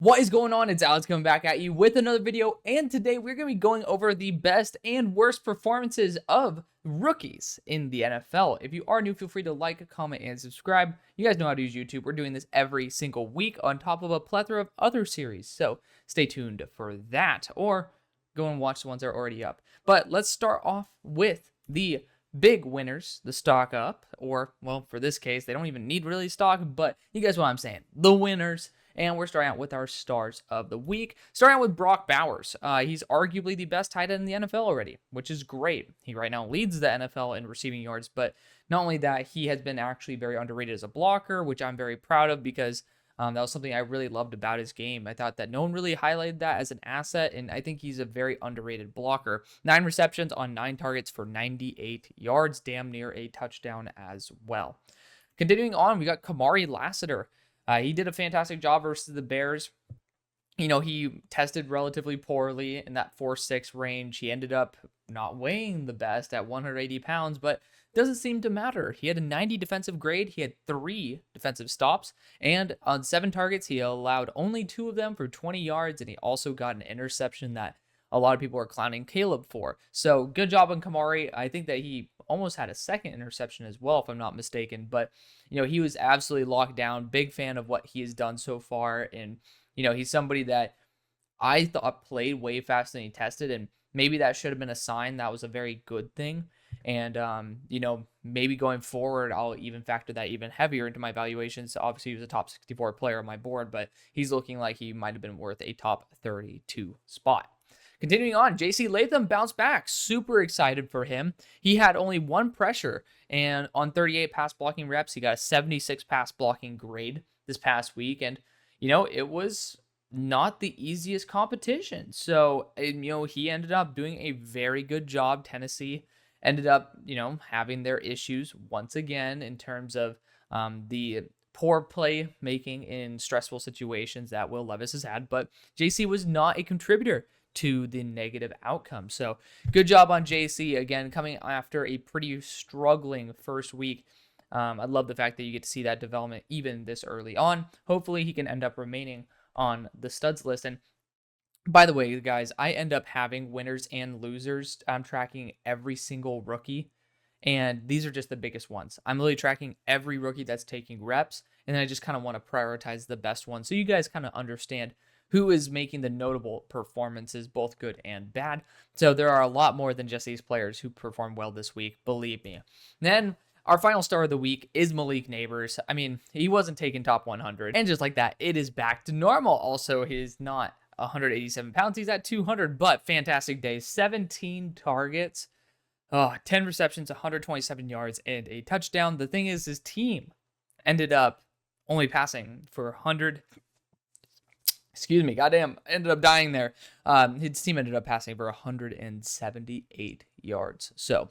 What is going on? It's Alex coming back at you with another video, and today we're going to be going over the best and worst performances of rookies in the NFL. If you are new, feel free to like, comment, and subscribe. You guys know how to use YouTube. We're doing this every single week on top of a plethora of other series, so stay tuned for that, or go and watch the ones that are already up. But let's start off with the big winners, the stock up, or, well, for this case, they don't even need really stock, but you guys know what I'm saying, the winners. And we're starting out with our stars of the week. Starting out with Brock Bowers. He's arguably the best tight end in the NFL already, which is great. He right now leads the NFL in receiving yards, but not only that, he has been actually very underrated as a blocker, which I'm very proud of because that was something I really loved about his game. I thought that no one really highlighted that as an asset, and I think he's a very underrated blocker. 9 receptions on 9 targets for 98 yards, damn near a touchdown as well. Continuing on, we got Kamari Lassiter. He did a fantastic job versus the Bears. You know, he tested relatively poorly in that 4.6 range. He ended up not weighing the best at 180 pounds, but doesn't seem to matter. He had a 90 defensive grade. He had 3 defensive stops, and on 7 targets, he allowed only 2 of them for 20 yards, and he also got an interception that a lot of people are clowning Caleb for. So good job on Kamari. I think that he almost had a second interception as well, if I'm not mistaken. But, you know, he was absolutely locked down. Big fan of what he has done so far. And, you know, he's somebody that I thought played way faster than he tested. And maybe that should have been a sign that was a very good thing. And, you know, maybe going forward, I'll even factor that even heavier into my valuations. Obviously, he was a top 64 player on my board, but he's looking like he might have been worth a top 32 spot. Continuing on, J.C. Latham bounced back. Super excited for him. He had only 1 pressure, and on 38 pass blocking reps, he got a 76 pass blocking grade this past week. And, you know, it was not the easiest competition. So, you know, he ended up doing a very good job. Tennessee ended up, you know, having their issues once again in terms of the poor play making in stressful situations that Will Levis has had. But JC was not a contributor to the negative outcome. So good job on JC, again, coming after a pretty struggling first week. I love the fact that you get to see that development even this early on. Hopefully he can end up remaining on the studs list. And by the way, guys, I end up having winners and losers. I'm tracking every single rookie, and these are just the biggest ones. I'm really tracking every rookie that's taking reps, and then I just kind of want to prioritize the best ones so you guys kind of understand who is making the notable performances, both good and bad. So there are a lot more than just these players who performed well this week, believe me. Then our final star of the week is Malik Neighbors. I mean, he wasn't taking top 100. And just like that, it is back to normal. Also, he's not 187 pounds. He's at 200, but fantastic day. 17 targets, 10 receptions, 127 yards, and a touchdown. The thing is, his team ended up only passing for 100. Excuse me, goddamn, ended up dying there. His team ended up passing for 178 yards. So,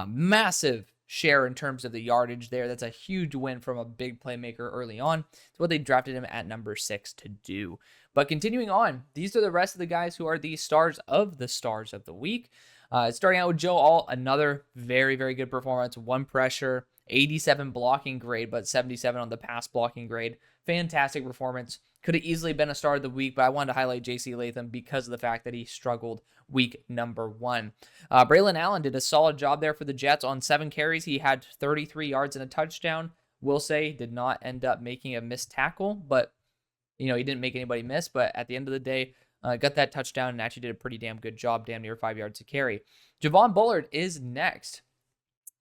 massive share in terms of the yardage there. That's a huge win from a big playmaker early on. It's what they drafted him at number 6 to do. But continuing on, these are the rest of the guys who are the stars of the week. Starting out with Joe Alt, another very, very good performance. 1 pressure, 87 blocking grade, but 77 on the pass blocking grade. Fantastic performance. Could have easily been a star of the week, but I wanted to highlight J.C. Latham because of the fact that he struggled week number 1. Braylon Allen did a solid job there for the Jets. On 7 carries, he had 33 yards and a touchdown. Will say he did not end up making a missed tackle, but, you know, he didn't make anybody miss. But at the end of the day, got that touchdown and actually did a pretty damn good job, damn near 5 yards to carry. Javon Bullard is next.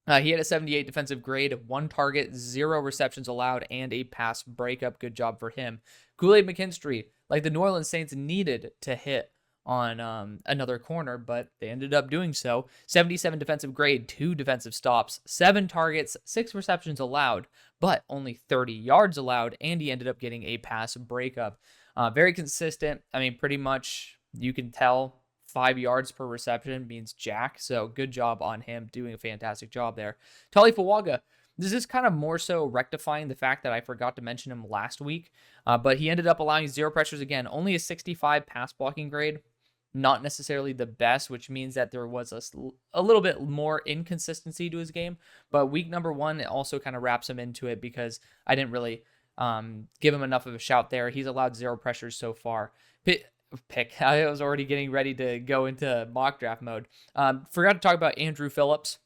He had a 78 defensive grade, 1 target, 0 receptions allowed, and a pass breakup. Good job for him. Kool-Aid McKinstry, like the New Orleans Saints needed to hit on another corner, but they ended up doing so. 77 defensive grade, 2 defensive stops, 7 targets, 6 receptions allowed, but only 30 yards allowed, and he ended up getting a pass breakup. Very consistent. I mean, pretty much you can tell 5 yards per reception means jack. So good job on him, doing a fantastic job there. Tali Fawaga, this is kind of more so rectifying the fact that I forgot to mention him last week, but he ended up allowing 0 pressures again, only a 65 pass blocking grade. Not necessarily the best, which means that there was a little bit more inconsistency to his game. But week number 1, it also kind of wraps him into it because I didn't really give him enough of a shout there. He's allowed 0 pressures so far. I was already getting ready to go into mock draft mode. Forgot to talk about Andrew Phillips.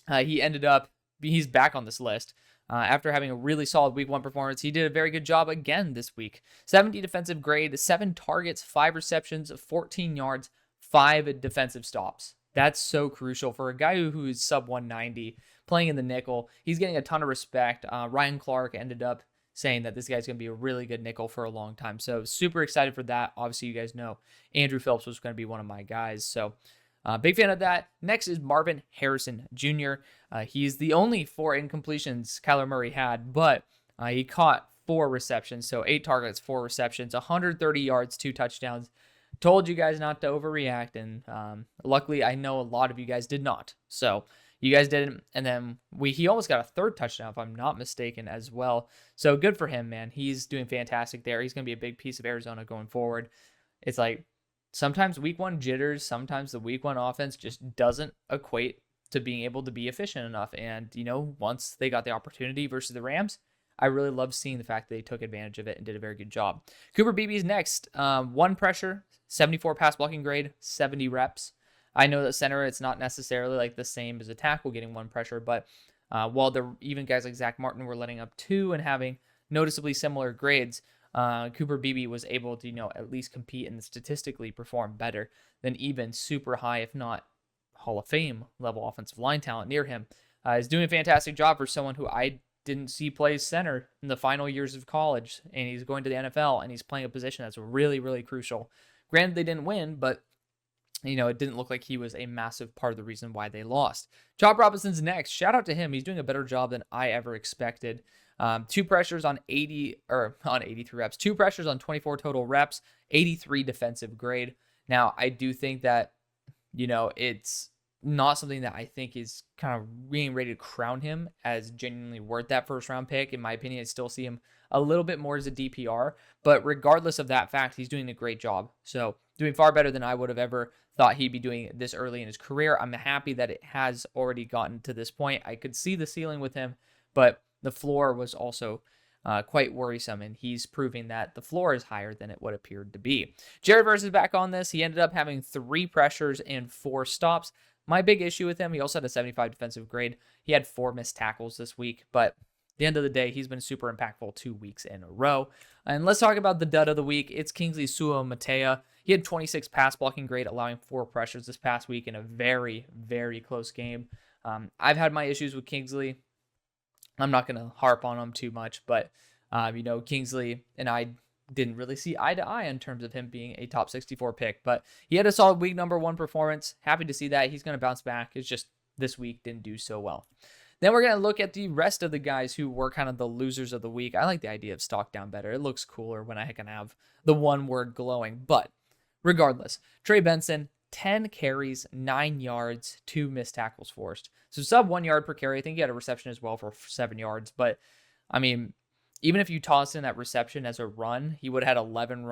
He's back on this list. After having a really solid week 1 performance, he did a very good job again this week. 70 defensive grade, 7 targets, 5 receptions, 14 yards, 5 defensive stops. That's so crucial for a guy who is sub 190, playing in the nickel. He's getting a ton of respect. Ryan Clark ended up saying that this guy's going to be a really good nickel for a long time. So super excited for that. Obviously, you guys know Andrew Phillips was going to be one of my guys. So big fan of that. Next is Marvin Harrison Jr. He's the only 4 incompletions Kyler Murray had, but he caught 4 receptions. So 8 targets, 4 receptions, 130 yards, 2 touchdowns. Told you guys not to overreact, and luckily I know a lot of you guys did not. So you guys didn't, and then he almost got a 3rd touchdown, if I'm not mistaken, as well. So good for him, man. He's doing fantastic there. He's going to be a big piece of Arizona going forward. It's like sometimes week 1 jitters, sometimes the week 1 offense just doesn't equate to being able to be efficient enough. And, once they got the opportunity versus the Rams, I really love seeing the fact that they took advantage of it and did a very good job. Cooper Beebe's next. 1 pressure, 74 pass blocking grade, 70 reps. I know that center, it's not necessarily like the same as a tackle getting 1 pressure, but while even guys like Zach Martin were letting up 2 and having noticeably similar grades, Cooper Beebe was able to, at least compete and statistically perform better than even super high, if not Hall of Fame level offensive line talent near him. Is doing a fantastic job for someone who I didn't see play center in the final years of college, and he's going to the NFL and he's playing a position that's really, really crucial. Granted, they didn't win, but it didn't look like he was a massive part of the reason why they lost. Chop Robinson's next. Shout out to him. He's doing a better job than I ever expected. 2 pressures on 83 reps. 2 pressures on 24 total reps. 83 defensive grade. Now, I do think that, it's not something that I think is kind of being ready to crown him as genuinely worth that 1st round pick. In my opinion, I still see him a little bit more as a DPR, but regardless of that fact, he's doing a great job. So doing far better than I would have ever thought he'd be doing this early in his career. I'm happy that it has already gotten to this point. I could see the ceiling with him, but the floor was also quite worrisome, and he's proving that the floor is higher than it would appeared to be. Jared Verse is back on this. He ended up having 3 pressures and 4 stops. My big issue with him, he also had a 75 defensive grade. He had 4 missed tackles this week, but at the end of the day, he's been super impactful 2 weeks in a row. And let's talk about the dud of the week. It's Kingsley Suo-Matea. He had 26 pass blocking grade, allowing 4 pressures this past week in a very, very close game. I've had my issues with Kingsley. I'm not going to harp on him too much, but, Kingsley and I didn't really see eye to eye in terms of him being a top 64 pick, but he had a solid week number 1 performance. Happy to see that. He's going to bounce back. It's just this week didn't do so well. Then we're going to look at the rest of the guys who were kind of the losers of the week. I like the idea of stock down better. It looks cooler when I can have the one word glowing, but regardless, Trey Benson, 10 carries, 9 yards, 2 missed tackles forced. So sub 1 yard per carry. I think he had a reception as well for 7 yards, but I mean, even if you toss in that reception as a run, he would have had 11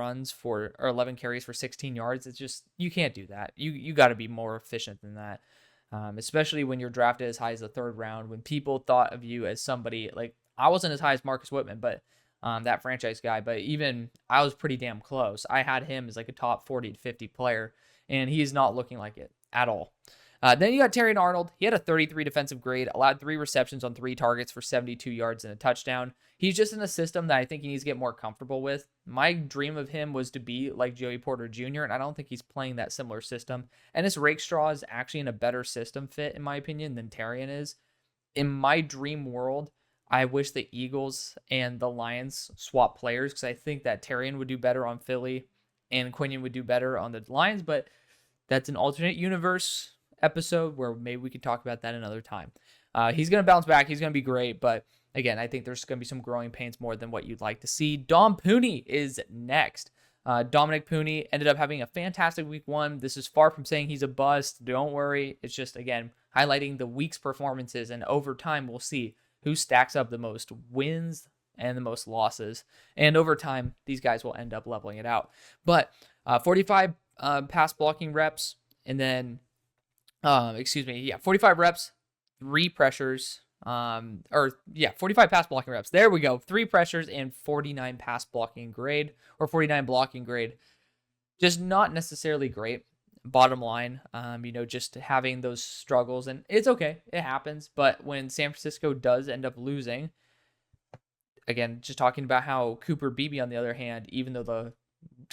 carries for 16 yards. It's just, you can't do that. You got to be more efficient than that. Especially when you're drafted as high as the 3rd round, when people thought of you as somebody like, I wasn't as high as Marcus Whitman, but that franchise guy, but even I was pretty damn close. I had him as like a top 40 to 50 player, and he's not looking like it at all. Then you got Terrion Arnold. He had a 33 defensive grade, allowed 3 receptions on 3 targets for 72 yards and a touchdown. He's just in a system that I think he needs to get more comfortable with. My dream of him was to be like Joey Porter Jr., and I don't think he's playing that similar system. And this Rakestraw is actually in a better system fit, in my opinion, than Terrion is. In my dream world, I wish the Eagles and the Lions swap players, because I think that Terrion would do better on Philly and Quinion would do better on the Lions, but that's an alternate universe episode where maybe we could talk about that another time. He's going to bounce back. He's going to be great, but again, I think there's going to be some growing pains more than what you'd like to see. Dom Pooney is next. Dominic Pooney ended up having a fantastic week 1. This is far from saying he's a bust. Don't worry. It's just, again, highlighting the week's performances, and over time, we'll see who stacks up the most wins and the most losses. And over time, these guys will end up leveling it out. But 45 pass blocking reps, and then 45 reps, 3 pressures, Or yeah, 45 pass blocking reps. There we go. 3 pressures and 49 pass blocking grade, or 49 blocking grade. Just not necessarily great. Bottom line, just having those struggles, and it's okay. It happens. But when San Francisco does end up losing, again, just talking about how Cooper Beebe, on the other hand, even though the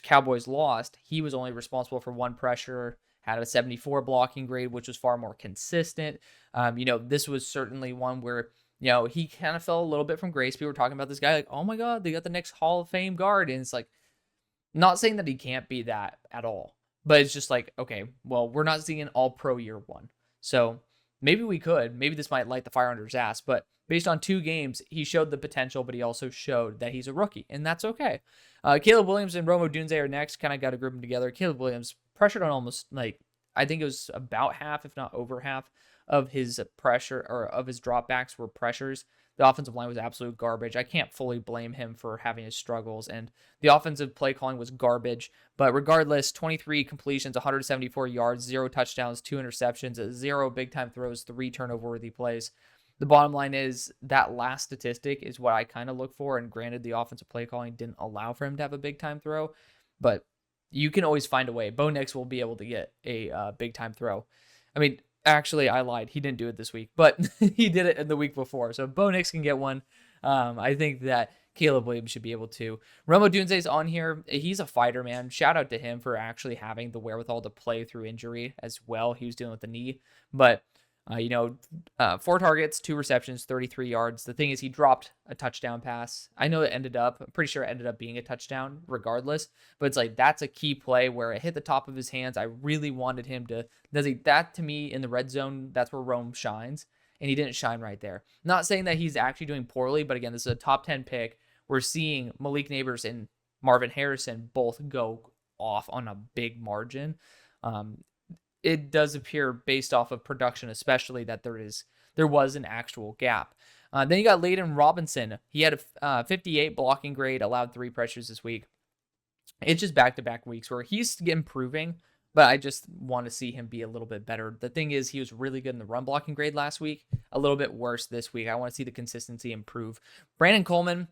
Cowboys lost, he was only responsible for 1 pressure, had a 74 blocking grade, which was far more consistent. This was certainly one where, he kind of fell a little bit from grace. People were talking about this guy like, oh my God, they got the next Hall of Fame guard. And it's like, not saying that he can't be that at all, but it's just like, okay, well, we're not seeing an all pro year 1. So maybe we could. Maybe this might light the fire under his ass. But based on 2 games, he showed the potential, but he also showed that he's a rookie, and that's okay. Caleb Williams and Rome Odunze are next. Kind of got to group them together. Caleb Williams pressured on almost, I think it was about half, if not over half, of his pressure, or of his dropbacks were pressures. The offensive line was absolute garbage. I can't fully blame him for having his struggles, and the offensive play calling was garbage. But regardless, 23 completions, 174 yards, 0 touchdowns, 2 interceptions, 0 big-time throws, 3 turnover-worthy plays. The bottom line is that last statistic is what I kind of look for, and granted, the offensive play calling didn't allow for him to have a big-time throw, but you can always find a way. Bo Nix will be able to get a big-time throw. I mean, actually, I lied. He didn't do it this week, but he did it in the week before. So Bo Nix can get one. I think that Caleb Williams should be able to. Rome Odunze's on here. He's a fighter, man. Shout out to him for actually having the wherewithal to play through injury as well. He was dealing with the knee, but 4 targets, 2 receptions, 33 yards. The thing is, he dropped a touchdown pass. I'm pretty sure it ended up being a touchdown regardless, but it's like, that's a key play where it hit the top of his hands. I really wanted him to, that to me in the red zone, that's where Rome shines, and he didn't shine right there. Not saying that he's actually doing poorly, but again, this is a top 10 pick. We're seeing Malik Neighbors and Marvin Harrison both go off on a big margin. It does appear, based off of production especially, that there was an actual gap. Then you got Layden Robinson. He had a 58 blocking grade, allowed 3 pressures this week. It's just back-to-back weeks where he's improving, but I just want to see him be a little bit better. The thing is, he was really good in the run blocking grade last week, a little bit worse this week. I want to see the consistency improve. Brandon Coleman,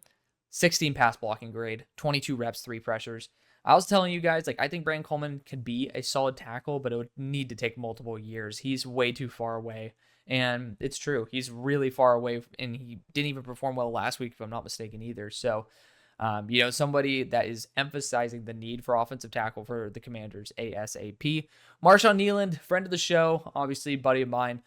16 pass blocking grade, 22 reps, 3 pressures. I was telling you guys, I think Brandon Coleman could be a solid tackle, but it would need to take multiple years. He's way too far away, and it's true. He's really far away, and he didn't even perform well last week, if I'm not mistaken, either. So, somebody that is emphasizing the need for offensive tackle for the Commanders ASAP. Marshawn Kneeland, friend of the show, obviously buddy of mine.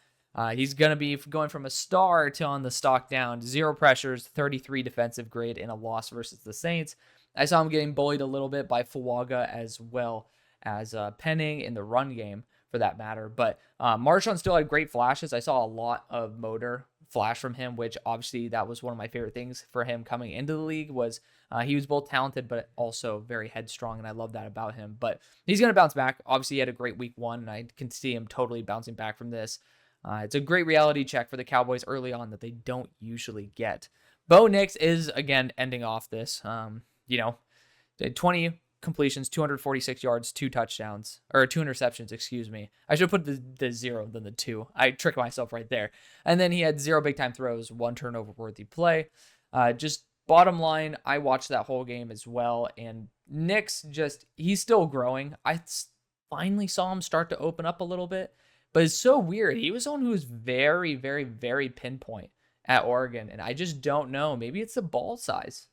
He's going to be going from a star to on the stock down. 0 pressures, 33 defensive grade in a loss versus the Saints. I saw him getting bullied a little bit by Fuaga as well as Penning in the run game, for that matter. But Marshawn still had great flashes. I saw a lot of motor flash from him, which obviously that was one of my favorite things for him coming into the league. Was he was both talented but also very headstrong, and I love that about him. But he's going to bounce back. Obviously, he had a great week 1, and I can see him totally bouncing back from this. It's a great reality check for the Cowboys early on that they don't usually get. Bo Nix is, again, ending off this. 20 completions, 246 yards, 2 touchdowns, or 2 interceptions, excuse me. I should have put the 0 than the 2. I tricked myself right there. And then he had 0 big-time throws, 1 turnover-worthy play. Just bottom line, I watched that whole game as well, and Nix he's still growing. I finally saw him start to open up a little bit, but it's so weird. He was someone who was very, very, very pinpoint at Oregon, and I just don't know. Maybe it's the ball size.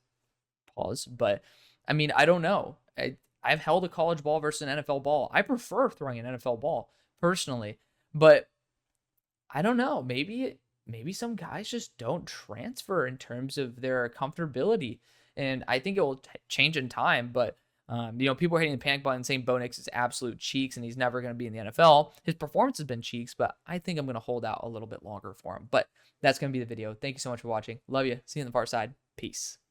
Pause, but I mean, I don't know. I've held a college ball versus an NFL ball. I prefer throwing an NFL ball personally, but I don't know. Maybe some guys just don't transfer in terms of their comfortability, and I think it will change in time. But people are hitting the panic button saying Bo Nix is absolute cheeks and he's never going to be in the NFL. His performance has been cheeks, but I think I'm going to hold out a little bit longer for him. But that's going to be the video. Thank you so much for watching. Love you. See you on the far side. Peace.